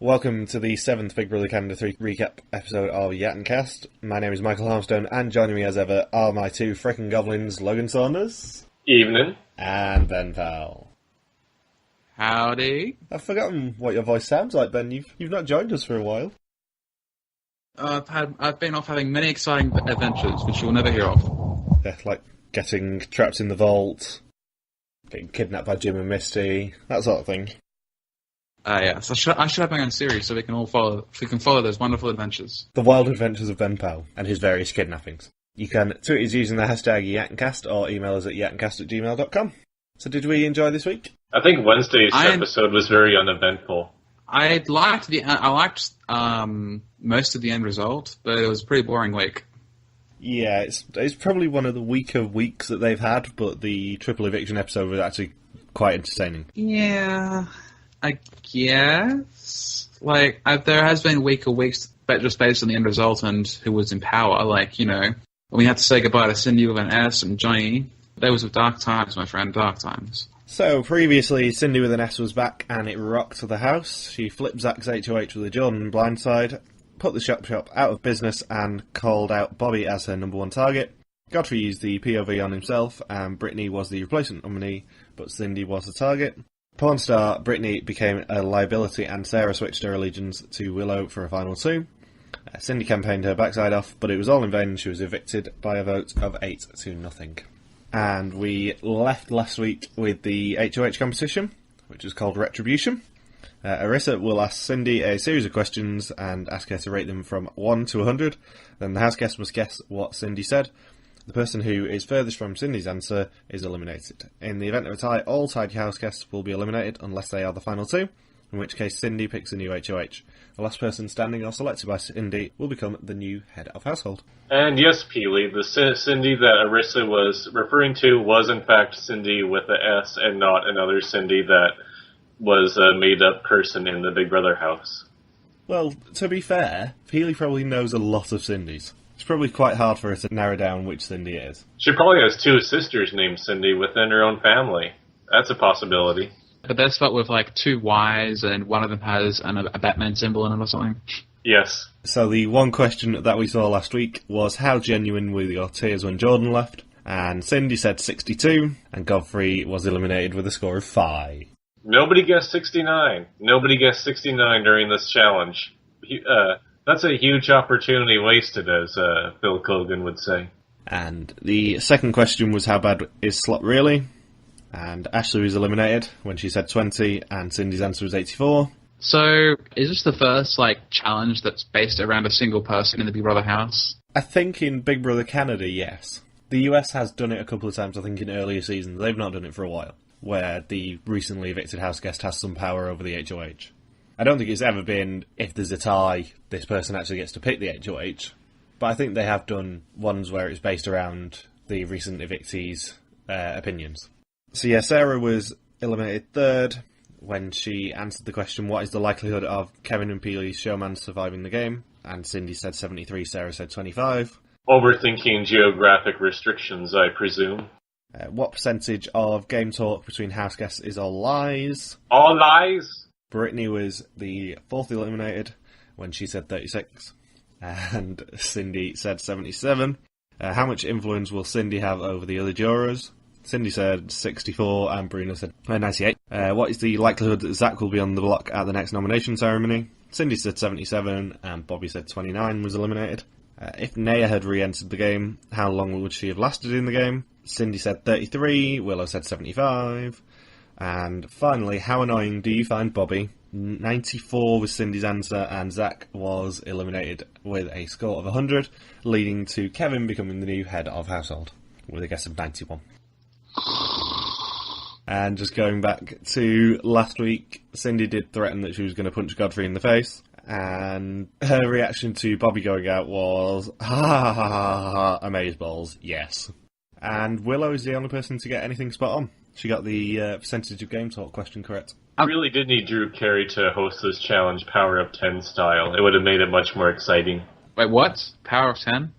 Welcome to the 7th Big Brother Canada 3 recap episode of YATNcast. My name is Michael Harmstone, and joining me as ever are my two frickin' goblins, Logan Saunders. Evening. And Ben Powell. Howdy. I've forgotten what your voice sounds like, Ben. You've not joined us for a while. I've been off having many exciting adventures, which you'll never hear of. Yeah, like getting trapped in the vault, getting kidnapped by Jim and Misty, that sort of thing. So I should have my own series so we can follow those wonderful adventures. The wild adventures of Ben Powell and his various kidnappings. You can tweet us using the hashtag YATNcast or email us at yatncast@gmail.com. So did we enjoy this week? I think Wednesday's episode was very uneventful. I liked most of the end result, but it was a pretty boring week. Yeah, it's probably one of the weaker weeks that they've had, but the triple eviction episode was actually quite entertaining. Yeah, I guess. There has been weaker weeks, but just based on the end result and who was in power. When we had to say goodbye to Cindy with an S and Johnny. Those were dark times, my friend, dark times. So, previously, Cindy with an S was back, and it rocked the house. She flipped Zach's HOH with a Jordan blindside, put the shop out of business, and called out Bobby as her number one target. Godfrey used the POV on himself, and Brittany was the replacement nominee, but Cindy was the target. Porn star Brittany became a liability, and Sarah switched her allegiance to Willow for a final two. Cindy campaigned her backside off, but it was all in vain, and she was evicted by a vote of 8-0. And we left last week with the HOH competition, which is called Retribution. Arissa will ask Cindy a series of questions and ask her to rate them from 1 to 100. Then the house guest must guess what Cindy said. The person who is furthest from Cindy's answer is eliminated. In the event of a tie, all tied house guests will be eliminated unless they are the final two, in which case Cindy picks a new HOH. The last person standing or selected by Cindy will become the new head of household. And yes, Peely, the Cindy that Arissa was referring to was in fact Cindy with the S and not another Cindy that was a made-up person in the Big Brother house. Well, to be fair, Peely probably knows a lot of Cindys. It's probably quite hard for her to narrow down which Cindy it is. She probably has two sisters named Cindy within her own family. That's a possibility. But they're spelled with two Y's, and one of them has a Batman symbol in it or something. Yes. So the one question that we saw last week was how genuine were your tears when Jordan left? And Cindy said 62, and Godfrey was eliminated with a score of 5. Nobody guessed 69. Nobody guessed 69 during this challenge. That's a huge opportunity wasted, as Phil Kogan would say. And the second question was how bad is Slot really? And Ashley was eliminated when she said 20, and Cindy's answer was 84. So, is this the first, challenge that's based around a single person in the Big Brother house? I think in Big Brother Canada, yes. The US has done it a couple of times, I think, in earlier seasons. They've not done it for a while, where the recently evicted house guest has some power over the HOH. I don't think it's ever been, if there's a tie, this person actually gets to pick the HOH. But I think they have done ones where it's based around the recent evictees' opinions. So yeah, Sarah was eliminated third when she answered the question, what is the likelihood of Kevin and Peely's showman surviving the game? And Cindy said 73, Sarah said 25. Overthinking geographic restrictions, I presume. What percentage of game talk between house guests is all lies? All lies? Brittany was the fourth eliminated when she said 36. And Cindy said 77. How much influence will Cindy have over the other jurors? Cindy said 64 and Bruno said 98. What is the likelihood that Zach will be on the block at the next nomination ceremony? Cindy said 77 and Bobby said 29 was eliminated. If Naya had re-entered the game, how long would she have lasted in the game? Cindy said 33, Willow said 75. And finally, how annoying do you find Bobby? 94 was Cindy's answer, and Zach was eliminated with a score of 100, leading to Kevin becoming the new head of household with a guess of 91. And just going back to last week, Cindy did threaten that she was going to punch Godfrey in the face, and her reaction to Bobby going out was, ha ha ha ha ha, amazeballs, yes. And Willow is the only person to get anything spot on. She got the percentage of game talk question correct. I really did need Drew Carey to host this challenge Power of 10 style. It would have made it much more exciting. Wait, what? Power of 10?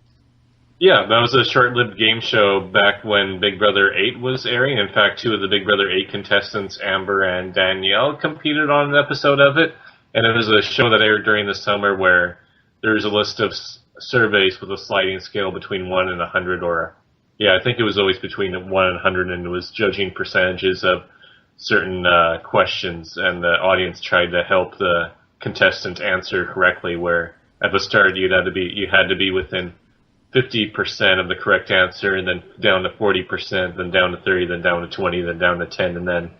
Yeah, that was a short-lived game show back when Big Brother 8 was airing. In fact, two of the Big Brother 8 contestants, Amber and Danielle, competed on an episode of it. And it was a show that aired during the summer where there's a list of surveys with a sliding scale between 1 and 100, or I think it was always between 1 and 100, and it was judging percentages of certain questions, and the audience tried to help the contestant answer correctly, where at the start you had to be within 50% of the correct answer, and then down to 40%, then down to 30, then down to 20, then down to 10, and then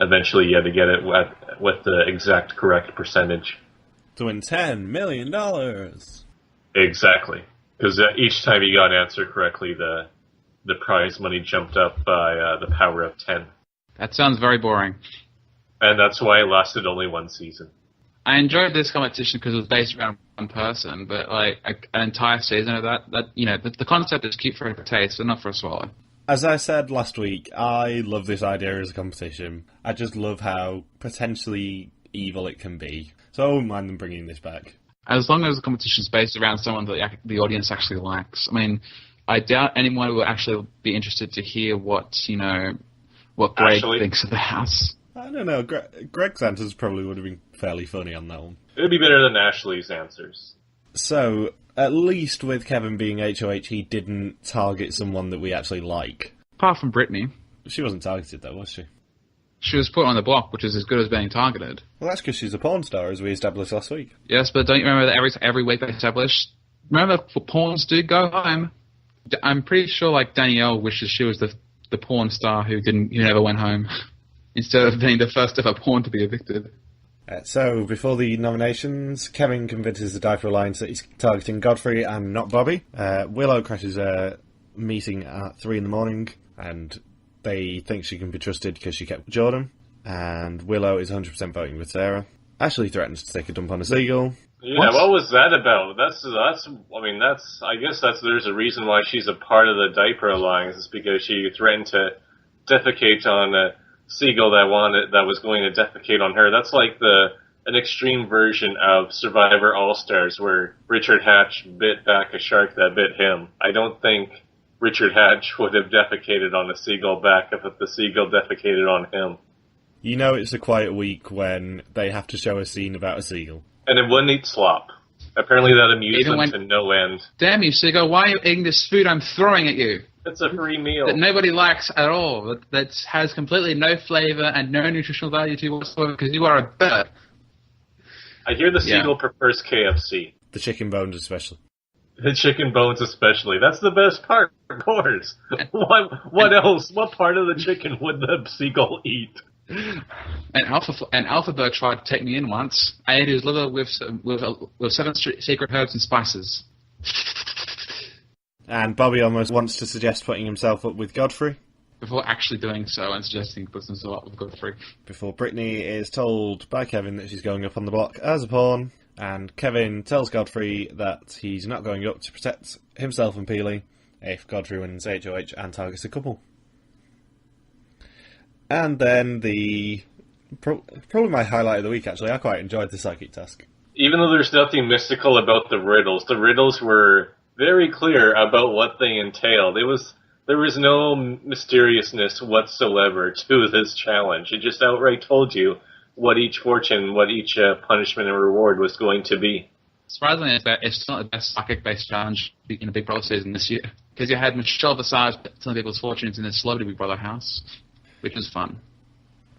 eventually you had to get it with the exact correct percentage. To win $10 million. Exactly. Because each time you got an answer correctly, the prize money jumped up by the power of 10. That sounds very boring. And that's why it lasted only one season. I enjoyed this competition because it was based around one person, but like an entire season of that the concept is cute for a taste, but not for a swallow. As I said last week, I love this idea as a competition. I just love how potentially evil it can be. So I wouldn't mind them bringing this back. As long as the competition is based around someone that the audience actually likes. I mean, I doubt anyone will actually be interested to hear what Greg thinks of the house. I don't know. Greg's answers probably would have been fairly funny on that one. It would be better than Ashley's answers. So, at least with Kevin being HOH, he didn't target someone that we actually like. Apart from Brittany. She wasn't targeted, though, was she? She was put on the block, which is as good as being targeted. Well, that's because she's a porn star, as we established last week. Yes, but don't you remember that every week they established? Remember, porns do go home. I'm pretty sure, like, Danielle wishes she was the porn star who never went home, instead of being the first ever porn to be evicted. So, before the nominations, Kevin convinces the Diaper Alliance that he's targeting Godfrey and not Bobby. Willow crashes a meeting at 3 in the morning, and they think she can be trusted because she kept Jordan. And Willow is 100% voting with Sarah. Ashley threatens to take a dump on a seagull. Yeah, what was that about? I guess there's a reason why she's a part of the Diaper Alliance, is because she threatened to defecate on a seagull that was going to defecate on her. That's like an extreme version of Survivor All-Stars, where Richard Hatch bit back a shark that bit him. I don't think Richard Hatch would have defecated on a seagull back if the seagull defecated on him. You know it's a quiet week when they have to show a scene about a seagull. And it wouldn't eat slop. Apparently that amused them to no end. Damn you, seagull, why are you eating this food I'm throwing at you? It's a free meal. That nobody likes at all. That has completely no flavour and no nutritional value to you whatsoever because you are a bird. I hear the seagull prefers KFC. The chicken bones especially. The chicken bones especially. That's the best part, of course. What else? What part of the chicken would the seagull eat? And Alphaberg tried to take me in once. I ate his liver with 7 secret herbs and spices. And Bobby almost wants to suggest putting himself up with Godfrey. Before actually doing so and suggesting he puts himself up with Godfrey. Before Brittany is told by Kevin that she's going up on the block as a pawn. And Kevin tells Godfrey that he's not going up to protect himself and Peely if Godfrey wins HOH and targets a couple. And then probably my highlight of the week, actually. I quite enjoyed the psychic task. Even though there's nothing mystical about the riddles were very clear about what they entailed. There was no mysteriousness whatsoever to this challenge. It just outright told you what each punishment and reward was going to be. Surprisingly, it's not the best psychic-based challenge in a Big Brother season this year. Because you had Michelle Visage telling people's fortunes in the Celebrity Big Brother house, which was fun.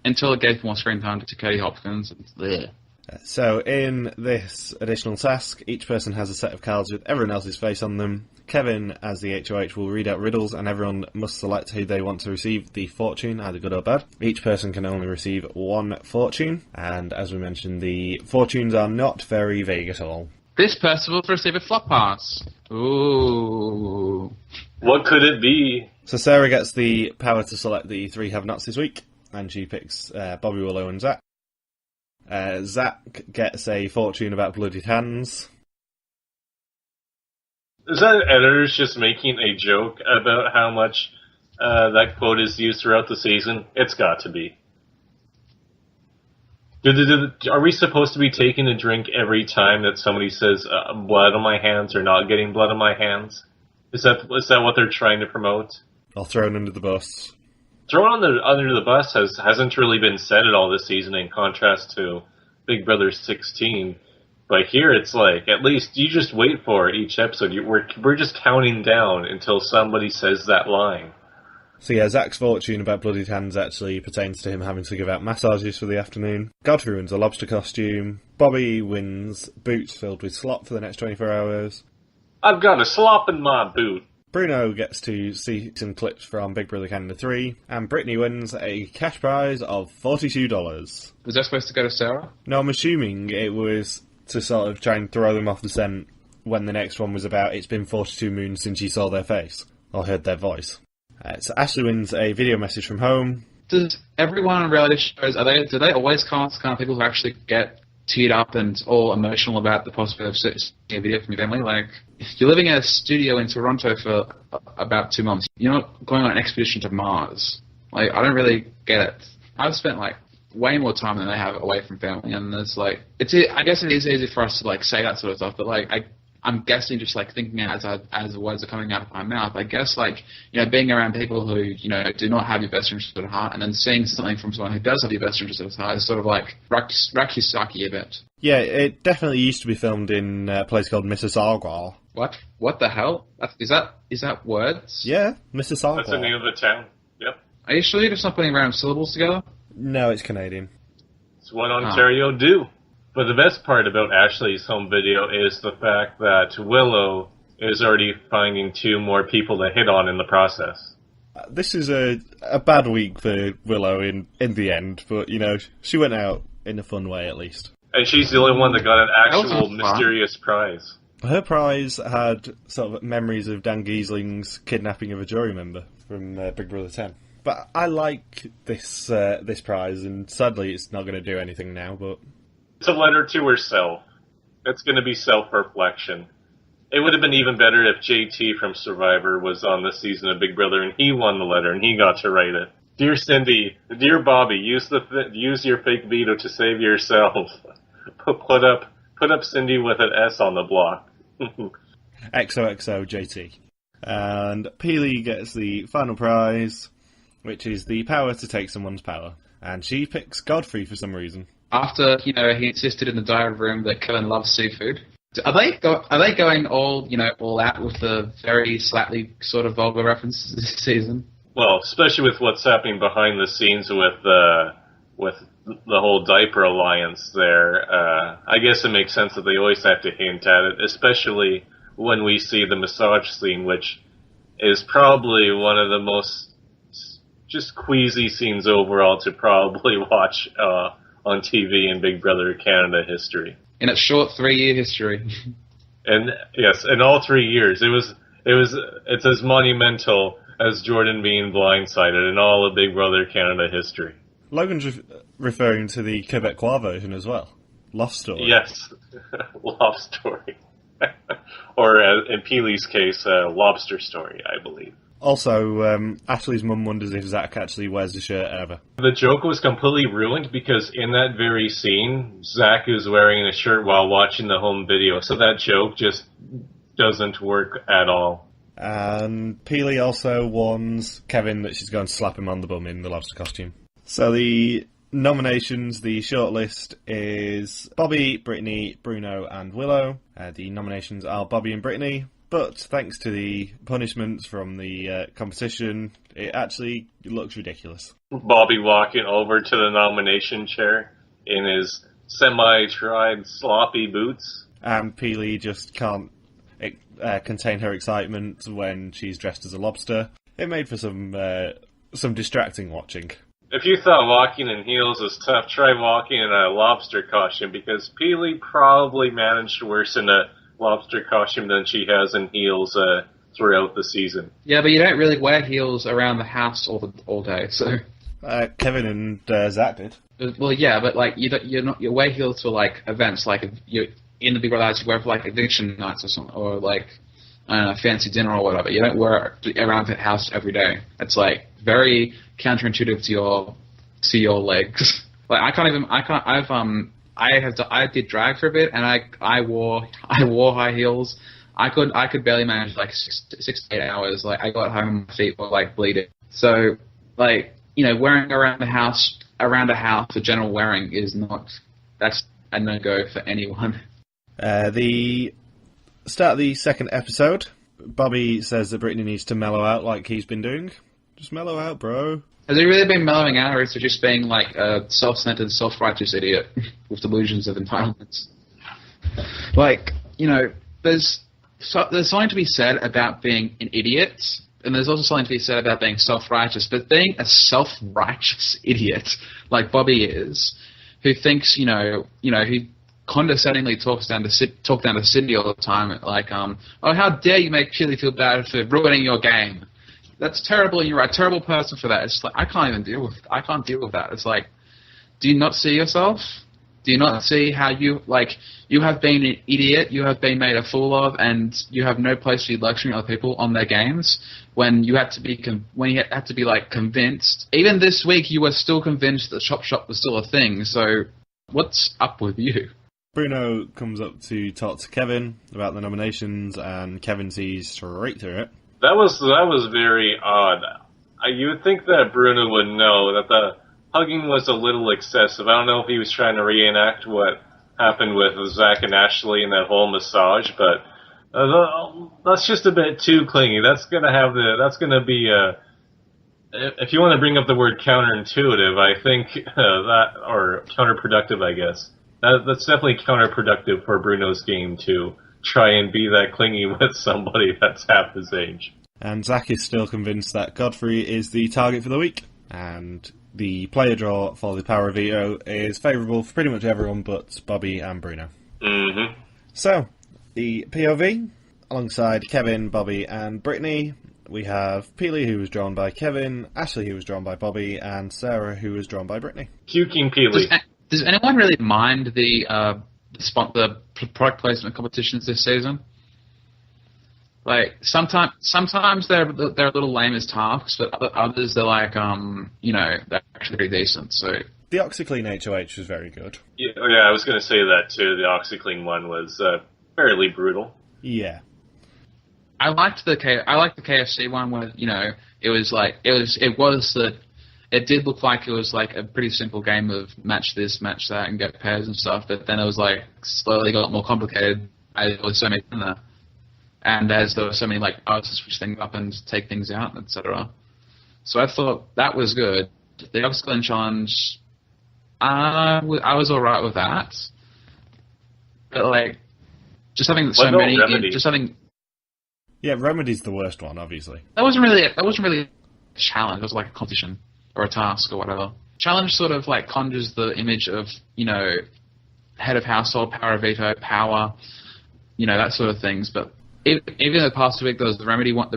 Until it gave more screen time to Katie Hopkins. So in this additional task, each person has a set of cards with everyone else's face on them. Kevin, as the HOH, will read out riddles, and everyone must select who they want to receive the fortune, either good or bad. Each person can only receive 1 fortune, and as we mentioned, the fortunes are not very vague at all. This person will receive a flop pass. Ooh. What could it be? So Sarah gets the power to select the 3 have-nots this week, and she picks Bobby, Willow, and Zach. Zach gets a fortune about bloodied hands. Is that editors just making a joke about how much that quote is used throughout the season? It's got to be. Are we supposed to be taking a drink every time that somebody says blood on my hands or not getting blood on my hands? Is that what they're trying to promote? Or thrown under the bus. Thrown under the bus hasn't really been said at all this season, in contrast to Big Brother 16. But here it's like, at least you just wait for each episode. We're just counting down until somebody says that line. So yeah, Zach's fortune about bloodied hands actually pertains to him having to give out massages for the afternoon. Godfrey wins a lobster costume. Bobby wins boots filled with slop for the next 24 hours. I've got a slop in my boot. Bruno gets to see some clips from Big Brother Canada 3, and Brittany wins a cash prize of $42. Was that supposed to go to Sarah? No, I'm assuming it was to sort of try and throw them off the scent when the next one was about it's been 42 moons since you saw their face, or heard their voice. So Ashley wins a video message from home. Does everyone on reality shows, do they always cast kind of people who actually get teared up and all emotional about the possibility of seeing a video from your family? Like, if you're living in a studio in Toronto for about 2 months, you're not going on an expedition to Mars. Like, I don't really get it. I've spent, like, way more time than I have away from family, and there's, like, I guess it is easy for us to, like, say that sort of stuff, but, like, I'm guessing just, like, thinking as the words are coming out of my mouth, I guess, like, you know, being around people who, you know, do not have your best interest at heart, and then seeing something from someone who does have your best interest at heart is sort of, like, rack your psyche a bit. Yeah, it definitely used to be filmed in a place called Mississauga. What? What the hell? Is that words? Yeah, Mississauga. That's the name of the town. Yep. Are you sure you're just not putting random syllables together? No, it's Canadian. It's what Ontario do. But the best part about Ashley's home video is the fact that Willow is already finding 2 more people to hit on in the process. This is a bad week for Willow in the end, but, you know, she went out in a fun way at least. And she's the only one that got an actual mysterious prize. Her prize had sort of memories of Dan Giesling's kidnapping of a jury member from Big Brother 10. But I like this prize, and sadly it's not going to do anything now, but... It's a letter to herself. It's going to be self-reflection. It would have been even better if JT from Survivor was on this season of Big Brother and he won the letter and he got to write it. Dear Cindy, dear Bobby, use your fake veto to save yourself. Put up Cindy with an S on the block. XOXO JT. And Peely gets the final prize, which is the power to take someone's power. And she picks Godfrey for some reason. After, you know, he insisted in the diary room that Kevin loves seafood. Are they going all out with the very slightly sort of vulgar references this season? Well, especially with what's happening behind the scenes with the whole diaper alliance there, I guess it makes sense that they always have to hint at it, especially when we see the massage scene, which is probably one of the most just queasy scenes overall to probably watch on TV in Big Brother Canada history. In its short 3-year history. And yes, in all 3 years, it's as monumental as Jordan being blindsided in all of Big Brother Canada history. Logan's referring to the Quebecois version as well. Lost Story. Yes, Lost Story. Or in Peely's case, Lobster Story, I believe. Also, Ashley's mum wonders if Zach actually wears the shirt ever. The joke was completely ruined because in that very scene, Zach is wearing a shirt while watching the home video, so that joke just doesn't work at all. And Peely also warns Kevin that she's going to slap him on the bum in the lobster costume. So the nominations, the shortlist is Bobby, Brittany, Bruno and Willow. The nominations are Bobby and Brittany. But thanks to the punishments from the competition, it actually looks ridiculous. Bobby walking over to the nomination chair in his semi-dried, sloppy boots. And Peely just can't contain her excitement when she's dressed as a lobster. It made for some distracting watching. If you thought walking in heels was tough, try walking in a lobster costume, because Peely probably managed to worsen a lobster costume than she has in heels throughout the season. Yeah, but you don't really wear heels around the house all day, so... Kevin and Zach did. Well, yeah, but like you wear heels for like events, like you're in the Big Brother house, you wear for like eviction nights or something, or like I don't know, fancy dinner or whatever. You don't wear it around the house every day. It's like very counterintuitive to your legs. Like I did drag for a bit, and I wore high heels. I could barely manage like 6 to 8 hours. Like I got home and my feet were like bleeding. So like, you know, wearing around a house for general wearing is not, that's a no-go for anyone. The start of the second episode, Bobby says that Brittany needs to mellow out like he's been doing. Just mellow out, bro. Has he really been mellowing out, or is he just being like a self-centered, self-righteous idiot with delusions of entitlement? Like, there's something to be said about being an idiot, and there's also something to be said about being self-righteous. But being a self-righteous idiot like Bobby is, who thinks, who condescendingly talk down to Cindy all the time, like, oh, how dare you make Chili feel bad for ruining your game? That's terrible, and you're a terrible person for that. It's like, I can't deal with that. It's like, do you not see yourself? Do you not see how you have been an idiot, you have been made a fool of, and you have no place to be lecturing other people on their games when you had to be convinced. Even this week, you were still convinced that Chop Shop was still a thing. So, what's up with you? Bruno comes up to talk to Kevin about the nominations, and Kevin sees straight through it. That was very odd. You would think that Bruno would know that the hugging was a little excessive. I don't know if he was trying to reenact what happened with Zach and Ashley and that whole massage, but that's just a bit too clingy. That's gonna be if you want to bring up the word counterintuitive, I think or counterproductive, I guess. That's definitely counterproductive for Bruno's game to try and be that clingy with somebody that's half his age. And Zach is still convinced that Godfrey is the target for the week, and the player draw for the Power of Veto is favourable for pretty much everyone but Bobby and Bruno. Mm-hmm. So, the POV, alongside Kevin, Bobby and Brittany, we have Peely, who was drawn by Kevin, Ashley, who was drawn by Bobby, and Sarah, who was drawn by Brittany. Puking Peely. Does anyone really mind the product placement competitions this season? Like, sometimes they're a little lame as tasks, but others they're like, they're actually pretty decent. So the OxyClean HOH was very good. Yeah, I was going to say that too. The OxyClean one was fairly brutal. Yeah. I liked the KFC one where it did look like it was like a pretty simple game of match this, match that, and get pairs and stuff. But then it was like slowly got more complicated. There was so many in there, and as there were so many like parts to switch things up and take things out, etc. So I thought that was good. The Oxygen challenge, I was alright with that, but like just having so many, just having. Yeah, Remedy's the worst one, obviously. That wasn't really a challenge. It was like a competition or a task or whatever. Challenge sort of like conjures the image of, head of household, power of veto, power, that sort of things. But even in the past week, there was the Remedy one,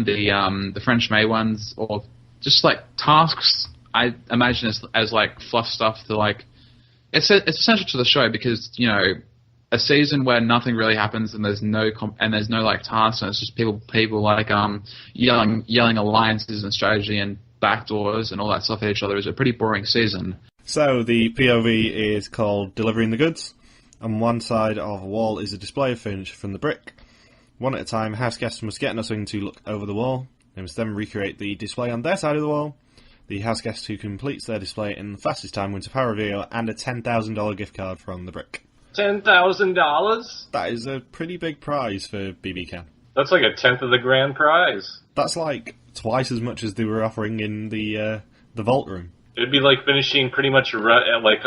the French May ones, or just like tasks. I imagine as like fluff stuff to like. It's essential to the show because a season where nothing really happens and there's no like tasks and it's just people like yelling alliances and strategy and backdoors and all that stuff at each other is a pretty boring season. So the POV is called Delivering the Goods. On one side of a wall is a display of furniture from the brick. One at a time, house guests must get on a swing to look over the wall. They must then recreate the display on their side of the wall. The house guest who completes their display in the fastest time wins a Power Reveal and a $10,000 gift card from the brick. $10,000? That is a pretty big prize for BB Can. That's like a tenth of the grand prize. That's like twice as much as they were offering in the vault room. It'd be like finishing pretty much like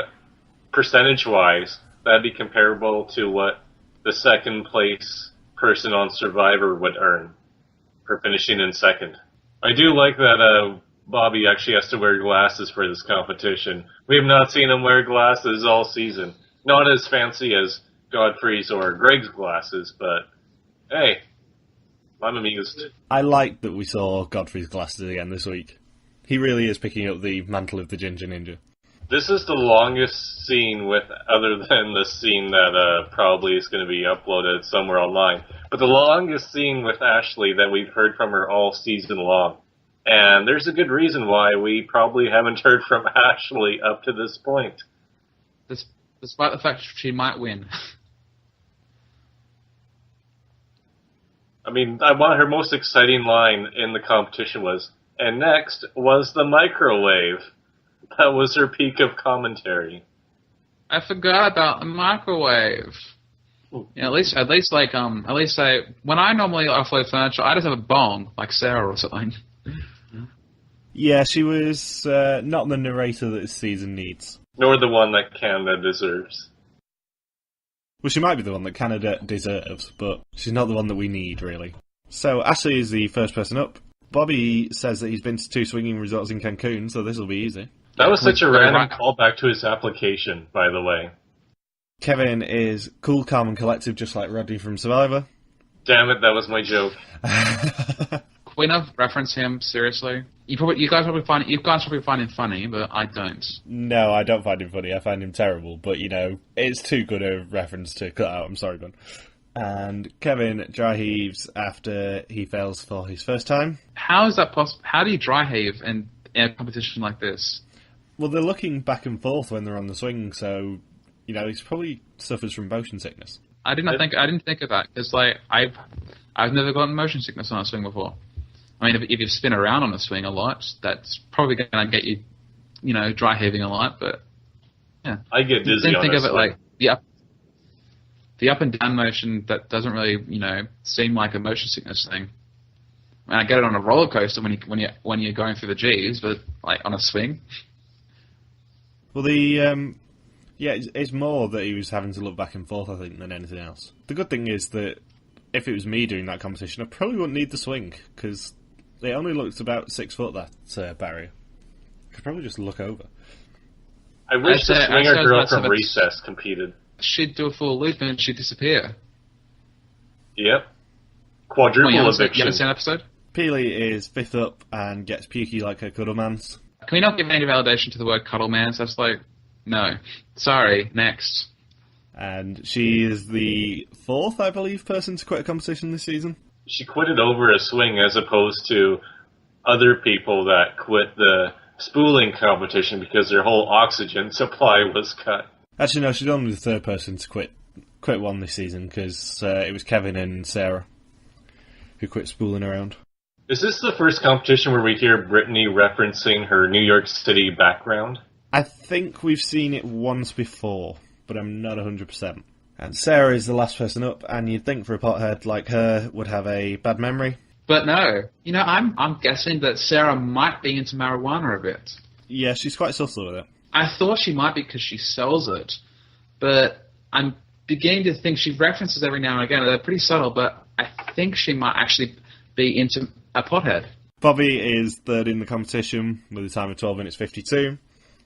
percentage-wise. That'd be comparable to what the second place person on Survivor would earn for finishing in second. I do like that Bobby actually has to wear glasses for this competition. We have not seen him wear glasses all season. Not as fancy as Godfrey's or Greg's glasses, but hey, I'm amused. I like that we saw Godfrey's glasses again this week. He really is picking up the mantle of the Ginger Ninja. This is the longest scene other than the scene that probably is going to be uploaded somewhere online, but the longest scene with Ashley that we've heard from her all season long. And there's a good reason why we probably haven't heard from Ashley up to this point. Despite the fact she might win. I mean, her most exciting line in the competition was, and next was the microwave. That was her peak of commentary. I forgot about the microwave. Yeah, at least when I normally offload furniture, I just have a bong, like Sarah or something. Yeah, she was not the narrator that this season needs. Nor the one that Canada deserves. Well, she might be the one that Canada deserves, but she's not the one that we need, really. So, Ashley is the first person up. Bobby says that he's been to 2 swinging resorts in Cancun, so this will be easy. That was such a random callback to his application, by the way. Kevin is cool, calm, and collective, just like Rodney from Survivor. Damn it, that was my joke. Can we not reference him, seriously? You guys probably find him funny, but I don't. No, I don't find him funny. I find him terrible. But, it's too good a reference to cut out. I'm sorry, Ben. And Kevin dry heaves after he fails for his first time. How is that possible? How do you dry heave in a competition like this? Well, they're looking back and forth when they're on the swing, so, he probably suffers from motion sickness. I didn't think of that, because, I've never gotten motion sickness on a swing before. I mean, if you spin around on a swing a lot, that's probably going to get you, dry heaving a lot. But yeah, I get dizzy. Think of it like the up and down motion that doesn't really, seem like a motion sickness thing. I mean, I get it on a roller coaster when you're going through the G's, but like on a swing. Well, it's more that he was having to look back and forth, I think, than anything else. The good thing is that if it was me doing that competition, I probably wouldn't need the swing, because it only looks about 6 foot, that barrier. I could probably just look over. I wish the swinger girl from Recess competed. She'd do a full loop and she'd disappear. Yep. Quadruple eviction. You haven't seen an episode? Peely is 5th up and gets pukey like her cuddlemans. Can we not give any validation to the word cuddlemans? That's no. Sorry, next. And she is the 4th, I believe, person to quit a competition this season. She quit it over a swing as opposed to other people that quit the spooling competition because their whole oxygen supply was cut. Actually, no, she's only the 3rd person to quit one this season because it was Kevin and Sarah who quit spooling around. Is this the first competition where we hear Brittany referencing her New York City background? I think we've seen it once before, but I'm not 100%. And Sarah is the last person up, and you'd think for a pothead like her would have a bad memory. But no. I'm guessing that Sarah might be into marijuana a bit. Yeah, she's quite subtle with it. I thought she might be because she sells it, but I'm beginning to think she references every now and again. They're pretty subtle, but I think she might actually be into a pothead. Bobby is 3rd in the competition with a time of 12 minutes 52,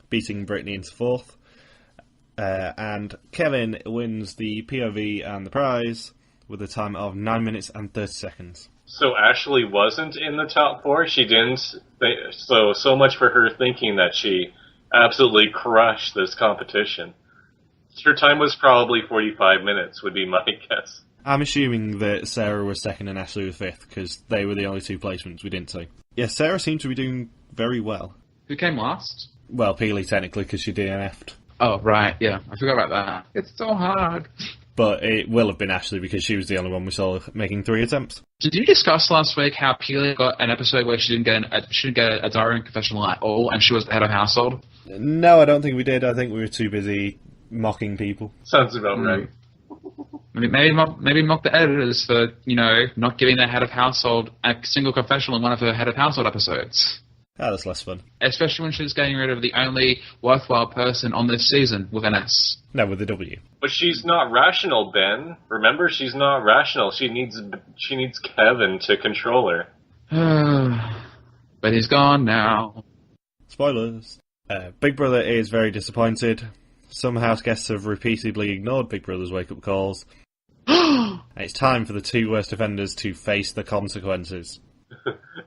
beating Brittany into 4th. And Kevin wins the POV and the prize with a time of 9 minutes and 30 seconds. So Ashley wasn't in the top 4? She didn't? So much for her thinking that she absolutely crushed this competition. Her time was probably 45 minutes, would be my guess. I'm assuming that Sarah was 2nd and Ashley was 5th, because they were the only 2 placements we didn't see. Yeah, Sarah seemed to be doing very well. Who came last? Well, Peely, technically, because she DNF'd. Oh, right, yeah. I forgot about that. It's so hard. But it will have been Ashley, because she was the only one we saw making 3 attempts. Did you discuss last week how Peely got an episode where she didn't get a diary and confessional at all, and she was the head of household? No, I don't think we did. I think we were too busy mocking people. Sounds about right. Maybe mock the editors for, not giving their head of household a single confessional in one of her head of household episodes. Ah, that's less fun. Especially when she's getting rid of the only worthwhile person on this season with an S. No, with a W. But she's not rational, Ben. Remember, she's not rational. She needs Kevin to control her. But he's gone now. Spoilers. Big Brother is very disappointed. Some house guests have repeatedly ignored Big Brother's wake-up calls. It's time for the 2 worst offenders to face the consequences.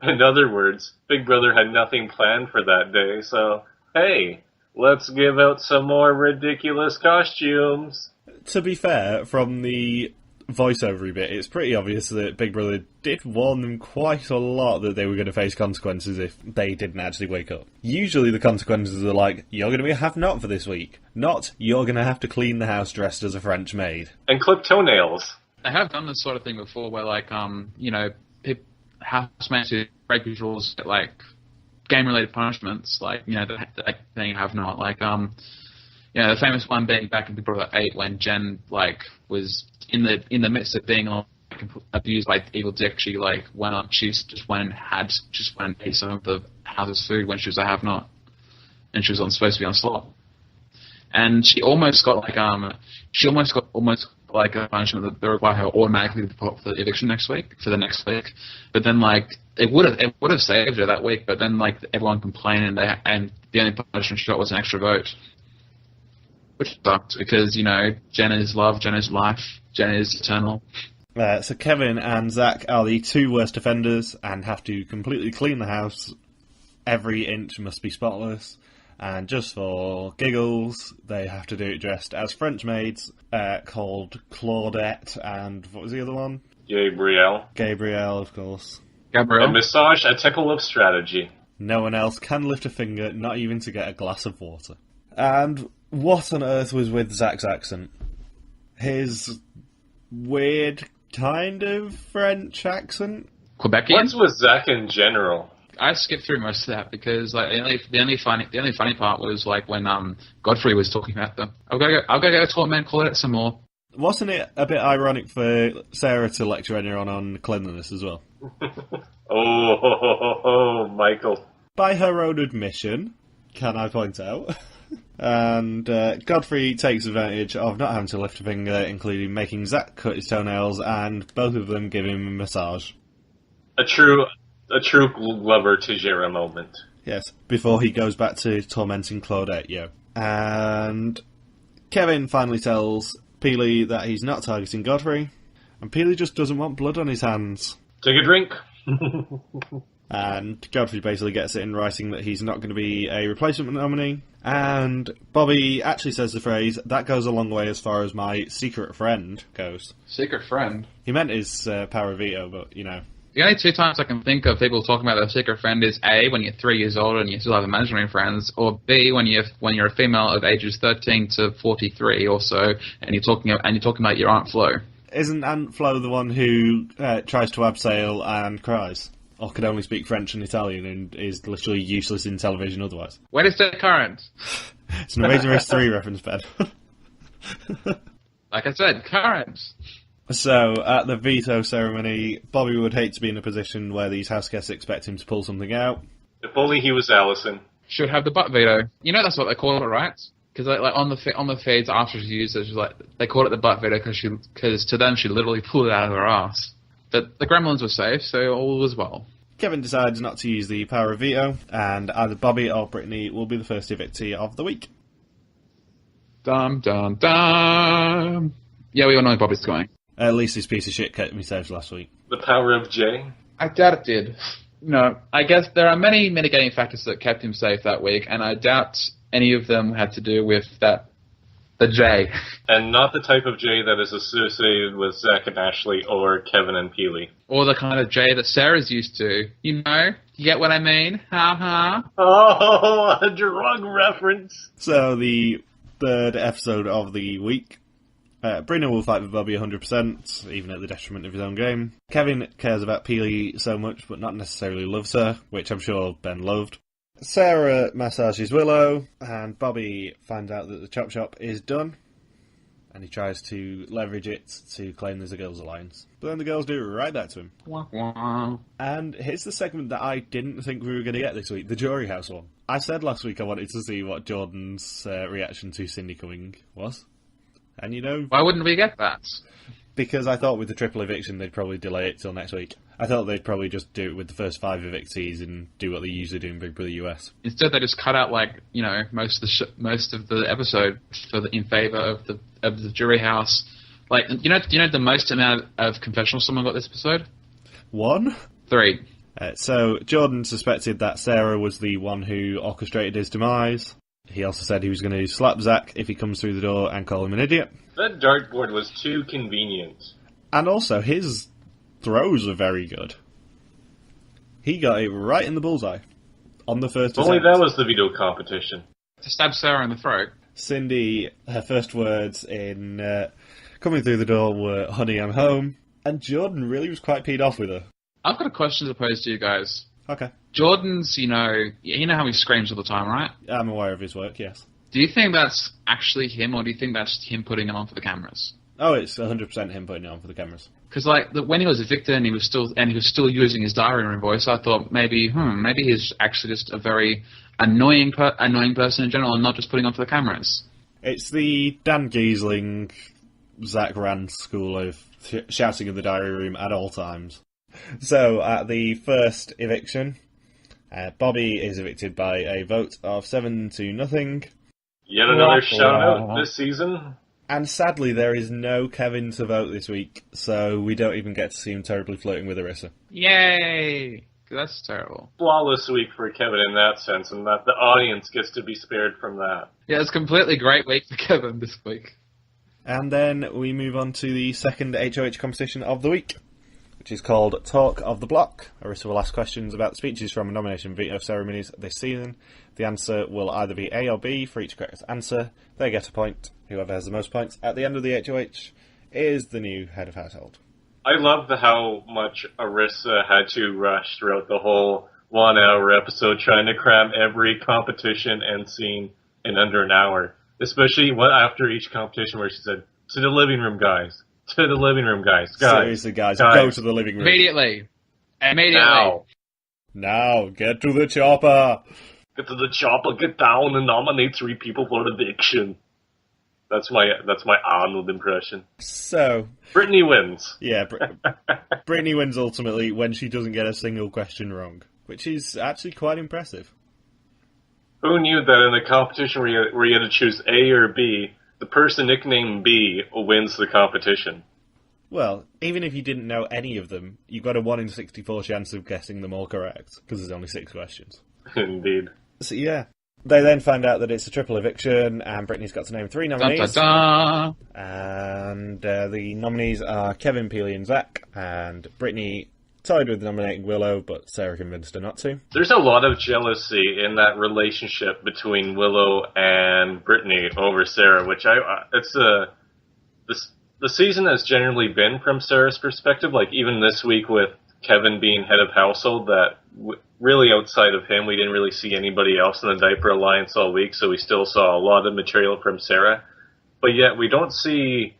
In other words, Big Brother had nothing planned for that day, so, hey, let's give out some more ridiculous costumes. To be fair, from the voiceover bit, it's pretty obvious that Big Brother did warn them quite a lot that they were going to face consequences if they didn't actually wake up. Usually the consequences are like, you're going to be a have-not for this week, not you're going to have to clean the house dressed as a French maid. And clip toenails. I have done this sort of thing before where, housemates who break these rules get, game-related punishments, that thing have not. Yeah, the famous one being back in Big Brother 8 when Jen, like, was in the midst of being abused by Evil Dick. She, like, she just went and ate some of the house's food when she was a have-not. And she was supposed to be on slot. And she almost got, like, a punishment that required her automatically to put up for the eviction for the next week. But then, like, it would have saved her that week, but then, like, everyone complained and the only punishment she got was an extra vote. Which sucked, because, you know, Jen is love, Jen is life, Jen is eternal. So Kevin and Zach are the two worst offenders and have to completely clean the house. Every inch must be spotless. And just for giggles, they have to do it dressed as French maids, called Claudette and what was the other one? Gabrielle. Gabrielle, of course. A massage, a tickle of strategy. No one else can lift a finger, not even to get a glass of water. And what on earth was with Zach's accent? His weird kind of French accent? Quebecian? What's with Zach in general? I skipped through most of that because, like, the only funny part was, like, when Godfrey was talking about them. I'll go get a torment, call it some more. Wasn't it a bit ironic for Sarah to lecture anyone on cleanliness as well? Oh, Michael. By her own admission, can I point out? And Godfrey takes advantage of not having to lift a finger, including making Zach cut his toenails, and both of them give him a massage. A true Glover Teixeira moment. Yes, before he goes back to tormenting Claudette, yo. And Kevin finally tells Peely that he's not targeting Godfrey, and Peely just doesn't want blood on his hands. Take a drink. And Godfrey basically gets it in writing that he's not going to be a replacement nominee. And Bobby actually says the phrase, that goes a long way as far as my secret friend goes. Secret friend? He meant his power of veto, but, you know. The only two times I can think of people talking about their secret friend is A, when you're 3 years old and you still have imaginary friends, or B, when you're a female of ages 13 to 43 or so, and you're talking about your Aunt Flo. Isn't Aunt Flo the one who tries to abseil and cries? Or can only speak French and Italian and is literally useless in television otherwise? When is that current? It's an Amazing Race 3 reference, Ben. Like I said, current. So, at the veto ceremony, Bobby would hate to be in a position where these house guests expect him to pull something out. If only he was Allison. Should have the butt veto. You know that's what they call it, right? Because like on the feeds after she used it, she's like, they called it the butt veto because to them she literally pulled it out of her ass. But the gremlins were safe, so all was well. Kevin decides not to use the power of veto, and either Bobby or Brittany will be the first evictee of the week. Dum dum dum. Yeah, we all know Bobby's going. At least this piece of shit kept me safe last week. The power of J? I doubt it did. No, I guess there are many mitigating factors that kept him safe that week, and I doubt any of them had to do with the J. And not the type of J that is associated with Zach and Ashley or Kevin and Peely. Or the kind of J that Sarah's used to. You know? You get what I mean? Ha-ha. Oh, a drug reference. So, the third episode of the week. Bruno will fight with Bobby 100%, even at the detriment of his own game. Kevin cares about Peely so much, but not necessarily loves her, which I'm sure Ben loved. Sarah massages Willow, and Bobby finds out that the chop shop is done, and he tries to leverage it to claim there's a girls' alliance. But then the girls do it right back to him. Wah, wah. And here's the segment that I didn't think we were going to get this week, the Jury House one. I said last week I wanted to see what Jordan's reaction to Cindy coming was. And you know... Why wouldn't we get that? Because I thought with the triple eviction they'd probably delay it till next week. I thought they'd probably just do it with the first 5 evictees and do what they usually do in Big Brother US. Instead they just cut out, like, you know, most of the episode in favour of the Jury House. Like, you know the most amount of confessionals someone got this episode? 1? 3. So Jordan suspected that Sarah was the one who orchestrated his demise. He also said he was going to slap Zach if he comes through the door and call him an idiot. That dartboard was too convenient. And also, his throws were very good. He got it right in the bullseye on the first attempt. Only that was the veto competition. To stab Sarah in the throat. Cindy, her first words in coming through the door were, "Honey, I'm home." And Jordan really was quite peed off with her. I've got a question to pose to you guys. Okay. Jordan's, you know how he screams all the time, right? I'm aware of his work, yes. Do you think that's actually him, or do you think that's him putting it on for the cameras? Oh, it's 100% him putting it on for the cameras. Because when he was evicted and he was still using his diary room voice, I thought maybe he's actually just a very annoying person in general, and not just putting on for the cameras. It's the Dan Giesling, Zach Rand school of shouting in the diary room at all times. So, at the first eviction, Bobby is evicted by a vote of 7-0. Yet another shout-out this season. And sadly, there is no Kevin to vote this week, so we don't even get to see him terribly flirting with Arissa. Yay! That's terrible. Flawless week for Kevin in that sense, and that the audience gets to be spared from that. Yeah, it's a completely great week for Kevin this week. And then we move on to the second HOH competition of the week, which is called Talk of the Block. Arissa will ask questions about the speeches from nomination veto ceremonies this season. The answer will either be A or B for each correct answer. They get a point. Whoever has the most points at the end of the HOH is the new head of household. I love how much Arissa had to rush throughout the whole 1 hour episode trying to cram every competition and scene in under an hour. Especially after each competition where she said, "To the living room, guys. To the living room, guys. Seriously, guys, go to the living room. Immediately. Now, get to the chopper. Get to the chopper, get down, and nominate 3 people for eviction." That's my Arnold impression. So Brittany wins. Yeah, Brittany wins ultimately when she doesn't get a single question wrong, which is actually quite impressive. Who knew that in a competition where you had to choose A or B, the person nicknamed B wins the competition? Well, even if you didn't know any of them, you got a 1 in 64 chance of guessing them all correct, because there's only 6 questions. Indeed. So yeah. They then find out that it's a triple eviction, and Brittany's got to name 3 nominees. Da, da, da. And the nominees are Kevin, Peely, and Zach, and Brittany tied with nominating Willow, but Sarah convinced her not to. There's a lot of jealousy in that relationship between Willow and Brittany over Sarah, which the season has generally been from Sarah's perspective. Like even this week with Kevin being head of household, that really outside of him, we didn't really see anybody else in the Diaper Alliance all week, so we still saw a lot of material from Sarah. But yet we don't see,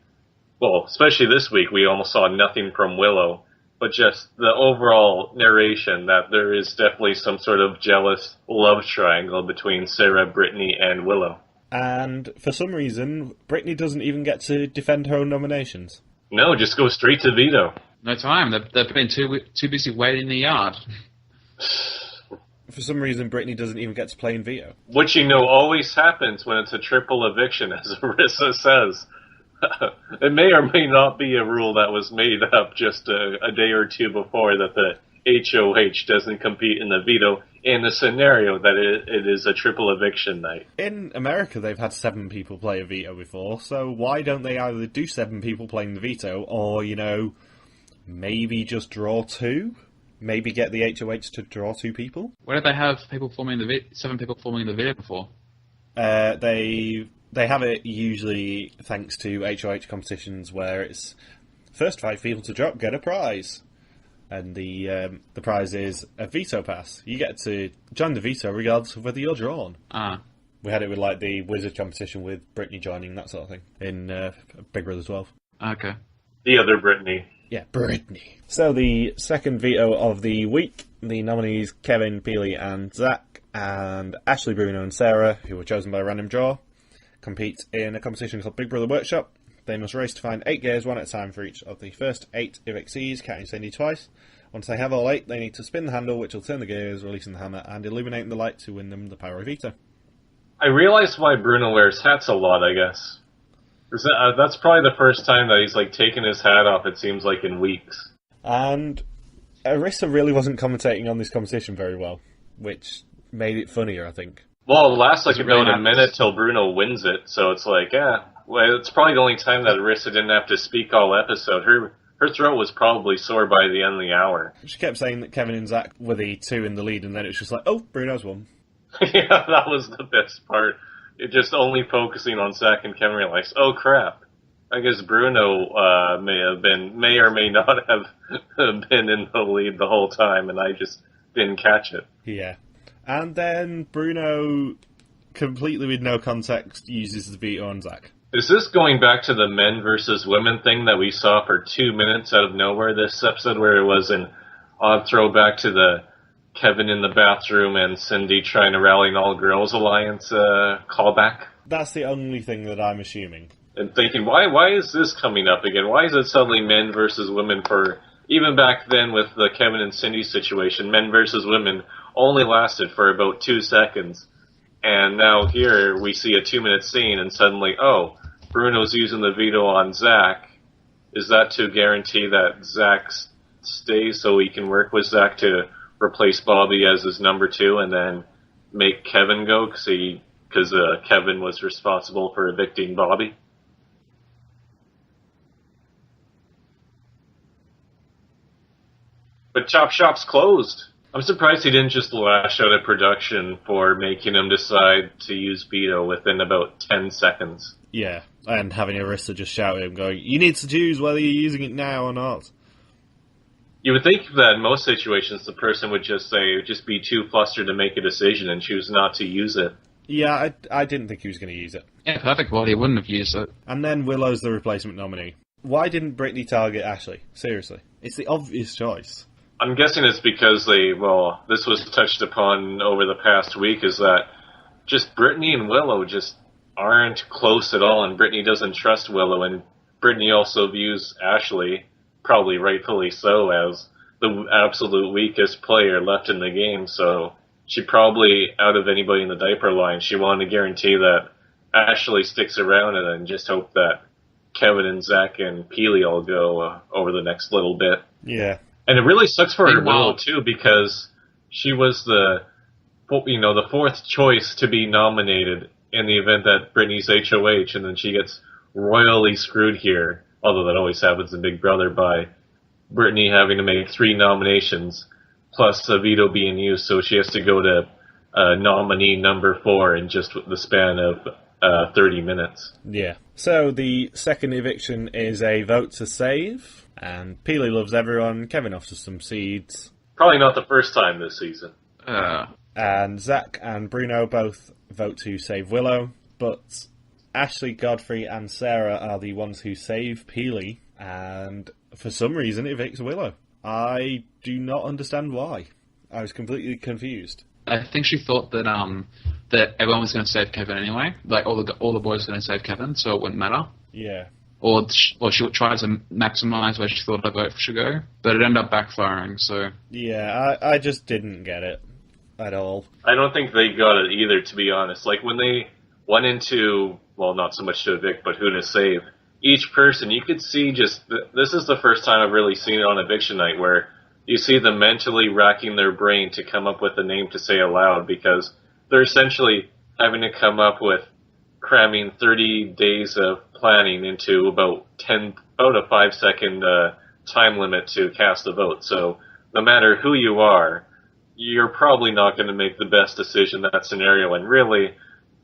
well, especially this week, we almost saw nothing from Willow, but just the overall narration that there is definitely some sort of jealous love triangle between Sarah, Brittany, and Willow. And for some reason, Brittany doesn't even get to defend her own nominations. No, just go straight to veto. No time. They've been too busy waiting in the yard. For some reason, Brittany doesn't even get to play in veto. Which always happens when it's a triple eviction, as Arissa says. It may or may not be a rule that was made up just a day or two before that the HOH doesn't compete in the veto in the scenario that it is a triple eviction night. In America, they've had 7 people play a veto before, so why don't they either do 7 people playing the veto, or, maybe just draw 2? Maybe get the HOH to draw 2 people? Where did they have 7 people forming the veto before? They have it usually thanks to HOH competitions where it's first 5 people to drop get a prize. And the prize is a veto pass. You get to join the veto regardless of whether you're drawn. Ah. We had it with the Wizard competition with Brittany joining, that sort of thing, in Big Brother 12. Okay. The other Brittany. Yeah, Brittany. So the second veto of the week, the nominees Kevin, Peely and Zach, and Ashley, Bruno and Sarah, who were chosen by random draw, compete in a competition called Big Brother Workshop. They must race to find 8 gears, 1 at a time for each of the first 8 evictees, counting Cindy twice. Once they have all 8, they need to spin the handle, which will turn the gears, releasing the hammer, and illuminating the light to win them the power of veto. I realize why Bruno wears hats a lot, I guess. That's probably the first time that he's taken his hat off, it seems like, in weeks. And Arissa really wasn't commentating on this competition very well, which made it funnier, I think. Well, it lasts a really minute till Bruno wins it, so it's well, it's probably the only time that Arissa didn't have to speak all episode. Her throat was probably sore by the end of the hour. She kept saying that Kevin and Zach were the 2 in the lead, and then it was just oh, Bruno's won. Yeah, that was the best part. It just only focusing on Zach and Kevin realized, oh crap, I guess Bruno may or may not have been in the lead the whole time, and I just didn't catch it. Yeah. And then Bruno completely with no context, uses the veto on Zach. Is this going back to the men versus women thing that we saw for 2 minutes out of nowhere this episode, where it was an odd throwback to the Kevin in the bathroom and Cindy trying to rally an all-girls alliance callback? That's the only thing that I'm assuming. And thinking, why is this coming up again? Why is it suddenly men versus women for... Even back then with the Kevin and Cindy situation, men versus women only lasted for about 2 seconds. And now here we see a 2-minute scene and suddenly, oh, Bruno's using the veto on Zach. Is that to guarantee that Zach stays so he can work with Zach to replace Bobby as his number 2 and then make Kevin go because Kevin was responsible for evicting Bobby? But Chop Shop's closed. I'm surprised he didn't just lash out at production for making him decide to use veto within about 10 seconds. Yeah, and having Arista just shout at him going, you need to choose whether you're using it now or not. You would think that in most situations the person would just be too flustered to make a decision and choose not to use it. Yeah, I didn't think he was going to use it. Yeah, perfect world, he wouldn't have used it. And then Willow's the replacement nominee. Why didn't Brittany target Ashley? Seriously. It's the obvious choice. I'm guessing it's because this was touched upon over the past week, is that just Brittany and Willow just aren't close at all, and Brittany doesn't trust Willow, and Brittany also views Ashley, probably rightfully so, as the absolute weakest player left in the game, so she probably, out of anybody in the diaper line, she wanted to guarantee that Ashley sticks around and then just hope that Kevin and Zach and Peely all go over the next little bit. Yeah. And it really sucks for her, Willow, too, because she was the fourth choice to be nominated in the event that Brittany's HOH, and then she gets royally screwed here, although that always happens in Big Brother, by Brittany having to make 3 nominations, plus a veto being used, so she has to go to nominee number 4 in just the span of 30 minutes. Yeah. So the second eviction is a vote to save. And Peely loves everyone. Kevin offers some seeds. Probably not the first time this season. And Zach and Bruno both vote to save Willow. But Ashley, Godfrey, and Sarah are the ones who save Peely. And for some reason, evicts Willow. I do not understand why. I was completely confused. I think she thought that that everyone was going to save Kevin anyway. Like all the boys were going to save Kevin, so it wouldn't matter. Yeah. Or she would try to maximise where she thought her vote should go, but it ended up backfiring, so... Yeah, I just didn't get it at all. I don't think they got it either, to be honest. Like, when they went into, well, not so much to evict, but who to save, each person, you could see this is the first time I've really seen it on eviction night, where you see them mentally racking their brain to come up with a name to say aloud, because they're essentially having to come up with cramming 30 days of planning into about a 5-second time limit to cast a vote. So no matter who you are, you're probably not going to make the best decision in that scenario. And really,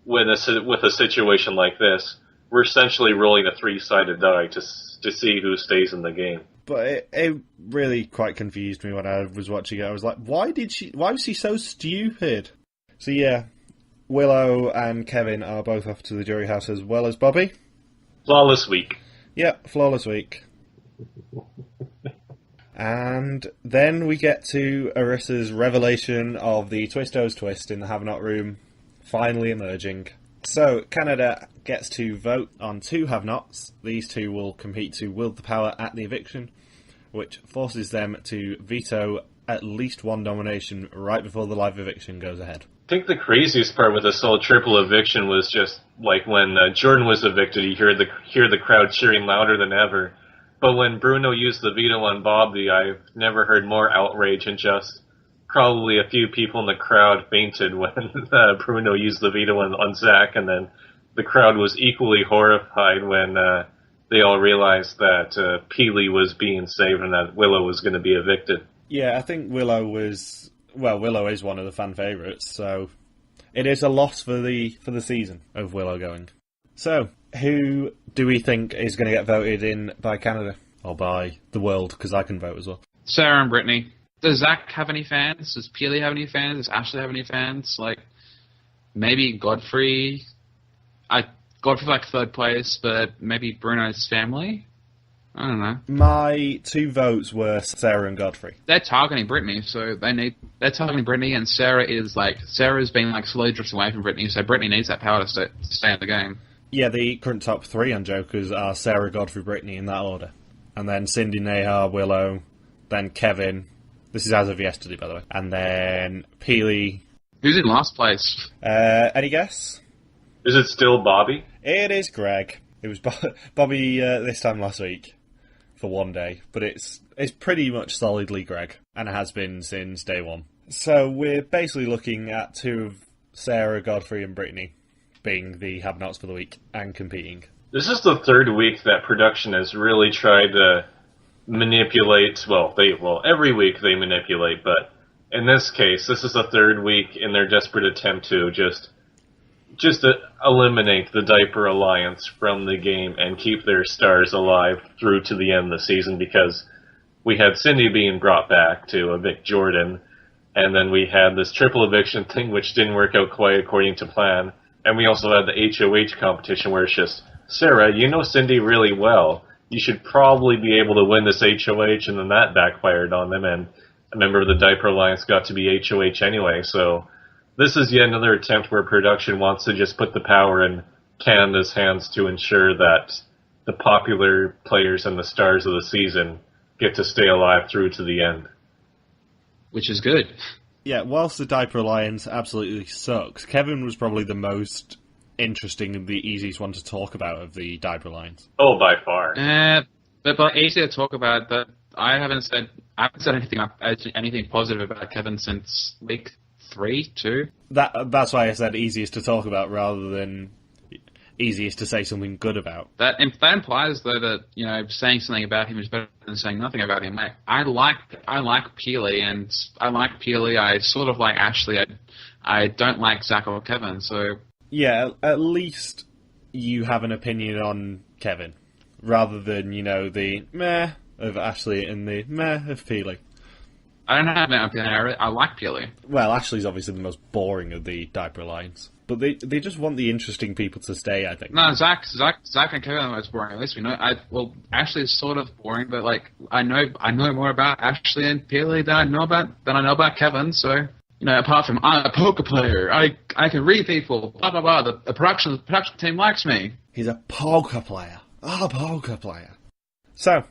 with a situation like this, we're essentially rolling a 3-sided die to see who stays in the game. But it really quite confused me when I was watching it. I was like, why was she so stupid? So yeah, Willow and Kevin are both off to the jury house as well as Bobby. Flawless week. Yeah, flawless week. And then we get to Arissa's revelation of the Twistos twist in the Have-Not room finally emerging. So, Canada gets to vote on 2 Have-Nots. These 2 will compete to wield the power at the eviction, which forces them to veto at least 1 nomination right before the live eviction goes ahead. I think the craziest part with this whole triple eviction was just like when Jordan was evicted, you hear the crowd cheering louder than ever. But when Bruno used the veto on Bobby, I've never heard more outrage, and just probably a few people in the crowd fainted when Bruno used the veto on Zach, and then the crowd was equally horrified when they all realized that Peely was being saved and that Willow was going to be evicted. Yeah, I think Willow is one of the fan favourites, so it is a loss for the season of Willow going. So, who do we think is going to get voted in by Canada? Or by the world, because I can vote as well. Sarah and Brittany. Does Zach have any fans? Does Peely have any fans? Does Ashley have any fans? Like, maybe Godfrey. Godfrey like third place, but maybe Bruno's family. I don't know. My 2 votes were Sarah and Godfrey. They're targeting Brittany, so they're targeting Brittany, and Sarah's been like slowly drifting away from Brittany, so Brittany needs that power to stay in the game. Yeah, the current top 3 on Jokers are Sarah, Godfrey, Brittany in that order. And then Cindy, Nehar, Willow, then Kevin. This is as of yesterday, by the way. And then Peely. Who's in last place? Any guess? Is it still Bobby? It is Greg. It was Bobby this time last week for one day, but it's pretty much solidly Greg, and it has been since day one. So we're basically looking at 2 of Sarah, Godfrey, and Brittany being the have-nots for the week and competing. This is the 3rd week that production has really tried to manipulate. Well, every week they manipulate, but in this case, this is the 3rd week in their desperate attempt to just to eliminate the Diaper Alliance from the game and keep their stars alive through to the end of the season, because we had Cindy being brought back to evict Jordan, and then we had this triple eviction thing which didn't work out quite according to plan, and we also had the HOH competition where it's just, Sarah, you know Cindy really well. You should probably be able to win this HOH, and then that backfired on them, and a member of the Diaper Alliance got to be HOH anyway, so this is yet another attempt where production wants to just put the power in Canada's hands to ensure that the popular players and the stars of the season get to stay alive through to the end. Which is good. Yeah, whilst the Diaper Alliance absolutely sucks, Kevin was probably the most interesting and the easiest one to talk about of the Diaper Alliance. Oh, by far. But easy to talk about. But I haven't said anything positive about Kevin since week 3, 2. That's why I said easiest to talk about rather than easiest to say something good about. That implies though that saying something about him is better than saying nothing about him. I like Peely, and I like Peely. I sort of like Ashley. I don't like Zach or Kevin. So yeah, at least you have an opinion on Kevin rather than the meh of Ashley and the meh of Peely. I don't have an opinion. I like Peely. Well, Ashley's obviously the most boring of the Diaper Alliance. But they just want the interesting people to stay, I think. No, Zach and Kevin are the most boring. At least we know. Ashley is sort of boring, but I know more about Ashley and Peely than I know about Kevin. So apart from I'm a poker player, I can read people. Blah blah blah. The production team likes me. He's a poker player. A poker player. So,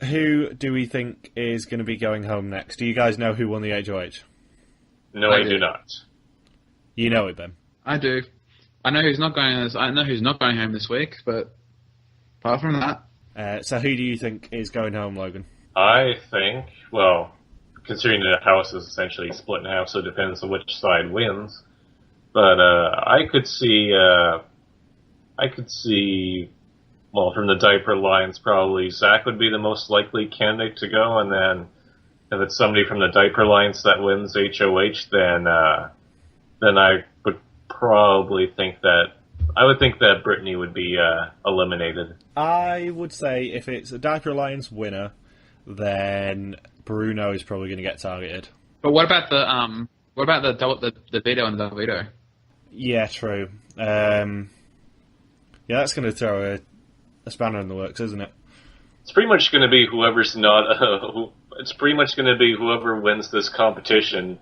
who do we think is going to be going home next? Do you guys know who won the HOH? No, I do not. You know it, Ben. I do. I know who's not going home this week, but apart from that. So who do you think is going home, Logan? I think, well, considering the house is essentially split in half, so it depends on which side wins. But I could see, well, from the Diaper Alliance, probably Zach would be the most likely candidate to go, and then if it's somebody from the Diaper Alliance that wins HOH, then I would probably think that Brittany would be eliminated. I would say if it's a Diaper Alliance winner, then Bruno is probably going to get targeted. But what about the veto and the double veto? Yeah, true. Yeah, that's going to throw a spanner in the works, isn't it? It's pretty much going to be whoever's not. It's pretty much going to be whoever wins this competition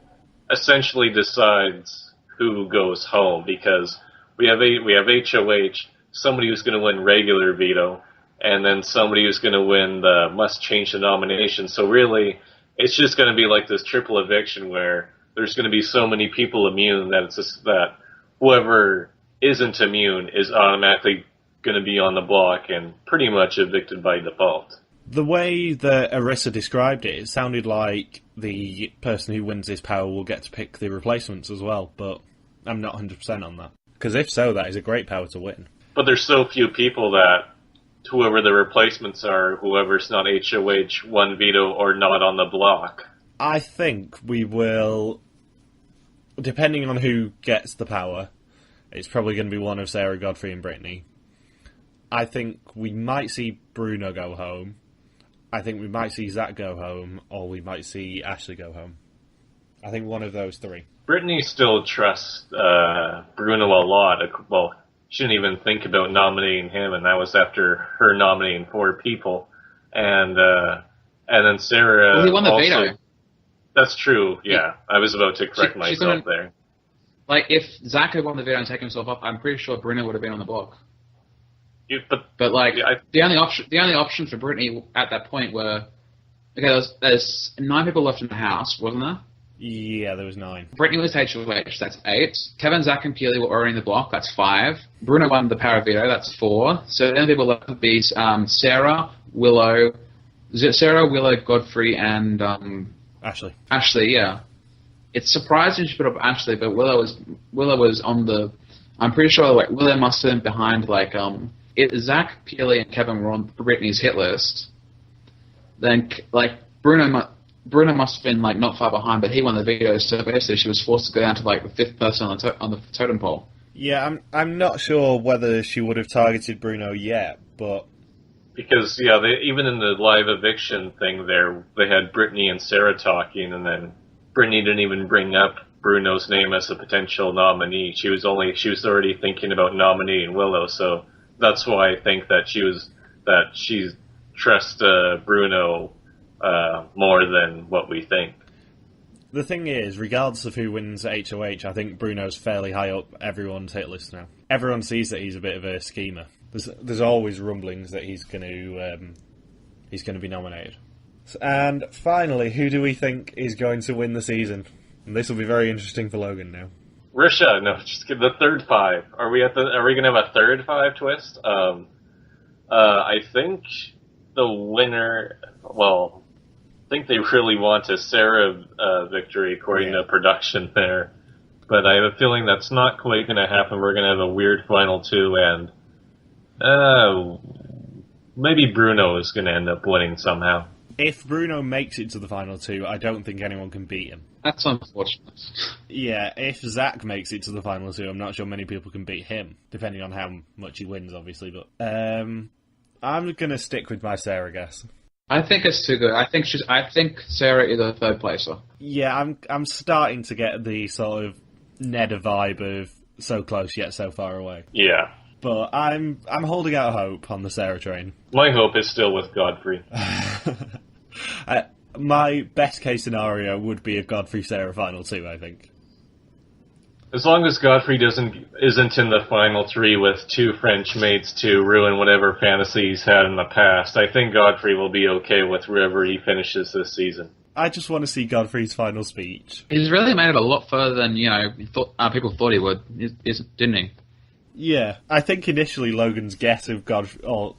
essentially decides who goes home, because we have HOH, somebody who's going to win regular veto, and then somebody who's going to win the must change the nomination. So really, it's just going to be like this triple eviction where there's going to be so many people immune that it's just that whoever isn't immune is automatically going to be on the block and pretty much evicted by default. The way that Arissa described it, it sounded like the person who wins this power will get to pick the replacements as well, but I'm not 100% on that. Because if so, that is a great power to win. But there's so few people that whoever the replacements are, whoever's not HOH, one veto, or not on the block. I think we will, depending on who gets the power, it's probably going to be one of Sarah, Godfrey, and Brittany. I think we might see Bruno go home. I think we might see Zach go home, or we might see Ashley go home. I think one of those three. Brittany still trusts Bruno a lot. Well, she didn't even think about nominating him, and that was after her nominating 4 people. And then Sarah. Well, he won the also, veto. That's true. Yeah, I was about to correct myself there. Like, if Zach had won the veto and taken himself off, I'm pretty sure Bruno would have been on the block. But like, the only option for Brittany at that point were, okay, there's 9 people left in the house, wasn't there? Yeah, there was 9. Brittany was HOH, that's 8. Kevin, Zach, and Peely were already in the block, that's 5. Bruno won the power of veto, that's 4. So the only people left would be Sarah, Willow, Godfrey, and Ashley. Ashley, yeah. It's surprising she put up Ashley, but Willow was on the. I'm pretty sure like Willow must have been behind like if Zach, Peely, and Kevin were on Brittany's hit list, then like Bruno must have been like not far behind, but he won the veto, so basically she was forced to go down to like the 5th person on the totem pole. Yeah, I'm not sure whether she would have targeted Bruno yet, but because even in the live eviction thing there, they had Brittany and Sarah talking, and then Brittany didn't even bring up Bruno's name as a potential nominee. She was already thinking about nominating Willow, so that's why I think that she trusts Bruno more than what we think. The thing is, regardless of who wins HOH, I think Bruno's fairly high up everyone's hit list now. Everyone sees that he's a bit of a schemer. There's always rumblings that he's going to be nominated. And finally, who do we think is going to win the season? And this will be very interesting for Logan now. Risha, no, just give the third 5. Are we going to have a third 5 twist? I think the winner. Well, I think they really want a Sarah victory according to production there, but I have a feeling that's not quite going to happen. We're going to have a weird final 2, and maybe Bruno is going to end up winning somehow. If Bruno makes it to the final 2, I don't think anyone can beat him. That's unfortunate. Yeah, if Zach makes it to the final 2, I'm not sure many people can beat him, depending on how much he wins, obviously. But I'm going to stick with my Sarah guess. I think it's too good. I think Sarah is a third placer. Yeah, I'm starting to get the sort of Neda vibe of so close yet so far away. Yeah. But I'm holding out hope on the Sarah train. My hope is still with Godfrey. My best case scenario would be a Godfrey-Sarah final 2, I think. As long as Godfrey isn't in the final 3 with 2 French mates to ruin whatever fantasy he's had in the past, I think Godfrey will be okay with wherever he finishes this season. I just want to see Godfrey's final speech. He's really made it a lot further than people thought he would, didn't he? Yeah, I think initially Logan's guess of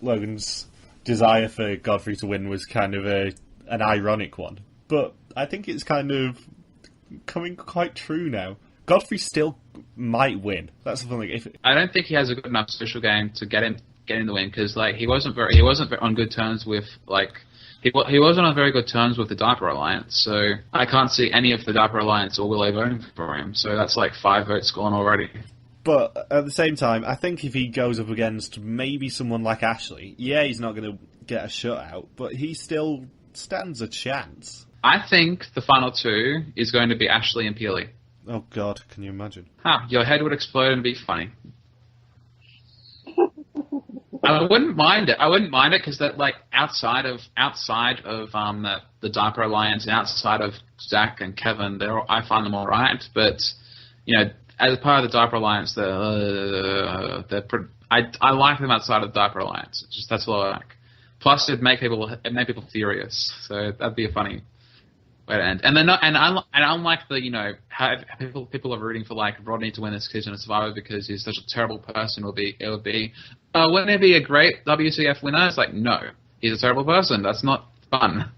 Logan's desire for Godfrey to win was kind of an ironic one, but I think it's kind of coming quite true now. Godfrey still might win. That's the thing. I don't think he has a good enough social game to get in the win because he wasn't on good terms with he wasn't on very good terms with the Diaper Alliance. So I can't see any of the Diaper Alliance or Willow voting for him. So that's 5 votes gone already. But at the same time, I think if he goes up against maybe someone like Ashley, he's not going to get a shutout, but he still stands a chance. I think the final 2 is going to be Ashley and Peely. Oh God, can you imagine? Your head would explode and be funny. I wouldn't mind it. Because that outside of the Diaper Alliance and outside of Zach and Kevin, I find them all right. But as part of the Diaper Alliance, I like them outside of the Diaper Alliance. That's all I like. Plus, it'd make people furious. So that'd be a funny way to end. And unlike how people are rooting for Rodney to win this season of Survivor because he's such a terrible person, wouldn't it be a great WCF winner? It's no, he's a terrible person. That's not fun.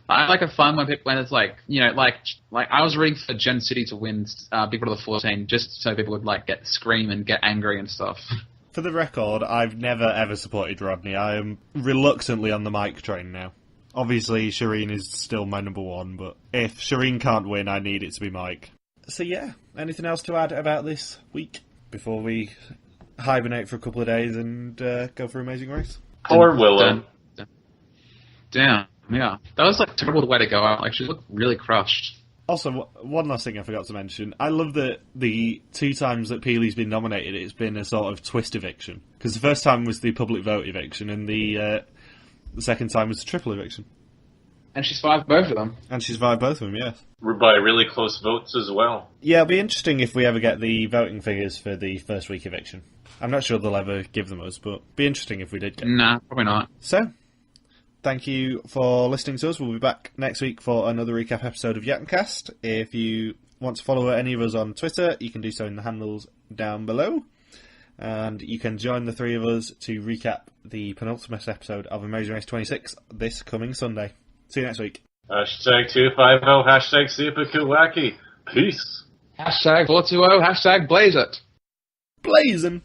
I like a fun when it's I was rooting for Gen City to win Big Brother 14 just so people would scream and get angry and stuff. For the record, I've never ever supported Rodney. I am reluctantly on the Mike train now. Obviously, Shireen is still my number 1, but if Shireen can't win, I need it to be Mike. So yeah, anything else to add about this week before we hibernate for a couple of days and go for Amazing Race? Poor Willow. Damn, yeah. That was a terrible way to go out. She looked really crushed. Also, one last thing I forgot to mention. I love that the 2 times that Peely's been nominated, it's been a sort of twist eviction. Because the first time was the public vote eviction, and the second time was the triple eviction. And she survived both of them. And she survived both of them, yes. We're by really close votes as well. Yeah, it'll be interesting if we ever get the voting figures for the first week eviction. I'm not sure they'll ever give them us, but it'd be interesting if we did get them. Nah, probably not. So, thank you for listening to us. We'll be back next week for another recap episode of YATNcast. If you want to follow any of us on Twitter, you can do so in the handles down below. And you can join the 3 of us to recap the penultimate episode of Amazing Race 26 this coming Sunday. See you next week. Hashtag 250, hashtag super cool wacky. Peace. Hashtag 420, hashtag blaze it. Blazing!